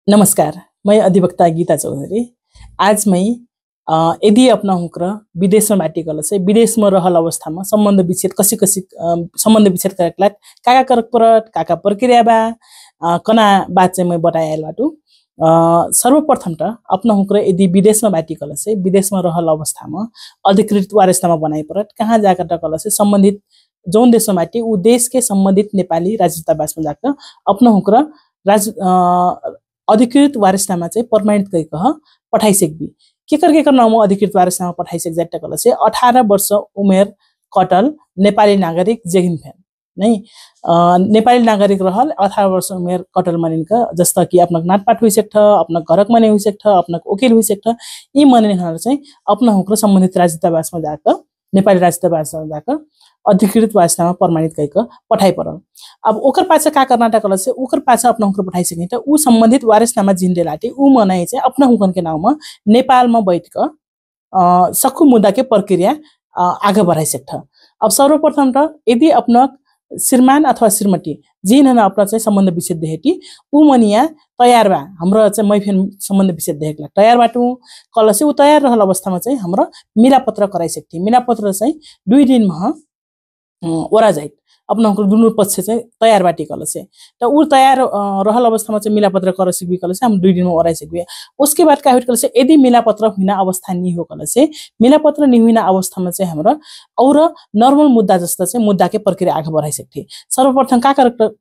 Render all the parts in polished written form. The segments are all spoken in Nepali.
नमस्कार, मैं अधिवक्ता गीता चौधरी। आज मैं यदि अपना हुक्र विदेश में बाटी गल से विदेश में रहल अवस्था में संबंध विच्छेद कसी कसी संबंध विच्छेद करला काका करक परत काका प्रक्रिया बा कना बात चाहिँ मैं बताए बाटू। सर्वप्रथम त अपना हुक्र यदि विदेश में बाटी गल से विदेश में रहल अवस्था में अधिकृत वारसनामा बनाई परत कहाँ जाकर गल से संबंधित जौन देश में बाटी उ देश के संबंधित नेपाली राजदूतावास में जाकर अपना हुक्र अधिकृत वारसनामा चाहिँ प्रमाणित गरिकह पठाइसक्बी के नाम अधिकृत वारसनामा पठाइसक जाट कल से 18 वर्ष उमेर कटल नेपाली नागरिक जेगिन फैन नहीं नेपाली नागरिक रहल 18 वर्ष उमेर कटल मनिनका जस्ता कि अपना नाटपाट हुई सकठ अपना घरक मने हुई सकठ अपना वकिल हुई सकठ यी मनिनहरु चाहिँ अपना हुक्र सम्बन्धित राजदूतावासमा जाकर नेपाली राजदूतावासमा जाकर अधिकृत वारसनामा प्रमाणित गरिक पठाइ परल। अब ओकर पाछा का कर्नाटक कल से ओकर पाछा अपना हुक्र पठाइ सके त उ सम्बन्धित वारसनामा जिनले लाटे उ मनाइ चाहिँ अपना हुकन के नाममा नेपालमा बैठक सक्कु मुद्दा के प्रक्रिया आगे बढ़ाइ सकठ। अब सर्वप्रथम त यदि अपना श्रीमान अथवा श्रीमती जिन अपना चाहिँ सम्बन्ध विच्छेद देखेटी उ मनिया तयार बा हाम्रो चाहिँ मैफेन सम्बन्ध विच्छेद देखेला तयार बाटू कल से उ तयार रहल अवस्थामा चाहिँ हाम्रो मिलापत्र कराइ सकथि। मिलापत्र चाहिँ 2 दिनमा ओरा जाइत अपना हुक्र दुनु पक्ष चाहिँ तयार बाटी कल से त उ तयार रहल अवस्थामा चाहिँ मिलापत्र कर सिकबी कल से हम 2 दिन में ओराइ सकबी। उसके बाद का कल से यदि मिलापत्र हुइना अवस्था नि हो कल से मिलापत्र नि हुइना अवस्थामा चाहिँ हाम्रो और नर्मल मुद्दा जस्ता चाहिँ मुद्दा के प्रक्रिया आगे बढ़ाइ सकथि। सर्वप्रथम का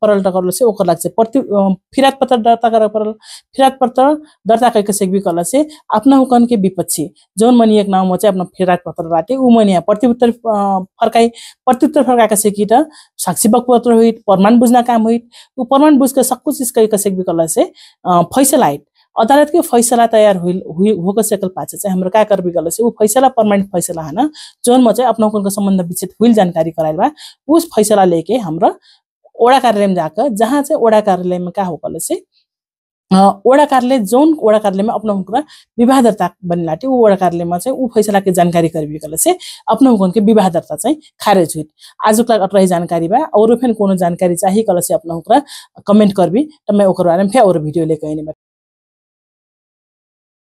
परल कल से ओकर लाग चाहिँ फिरात पत्र दर्ता कर परल फिरात पत्र दर्ता करके सकबी कल से अपना हुकन के विपक्षी जौन मनियक नाम चाहिँ अपना फिरात पत्र बाटे उ मनिया प्रत्युत्तर फर्काएका सकी त साक्षी बकपत्र हुई प्रमाण बुझ्ना काम हुई उ प्रमाण बुझ के सब कुछ इसका सकबी कल से फैसला आइत अदालत के फैसला तैयार होकर सकल पाछे चाहिँ हाम्रो का करबी गल से उ फैसला प्रमाणित फैसला हैन जोन म चाहिँ अपना हुकनको सम्बन्ध विच्छेद हुइल जानकारी कराइल बा उस फैसला लेके हाम्रो ओडा कार्यालयमा जाकर जहाँ चाहिँ ओडा कार्यालयमा का हो कल से ओडा कार्यालय जोन ओडा कार्यालयमा अपना हुकरा विवाह दर्ता बनिलाटे उ ओडा कार्यालयमा चाहिँ उ फैसला के जानकारी करबी कल से अपना हुकन के विवाह दर्ता चाहिँ खारेज हुई। आजुक लाग अटरही जानकारी बा और फेन कोनो जानकारी चाहिए कल से अपना हुकरा कमेंट करबी त मैं ओकर बारे में फेर और वीडियो लेके आइने।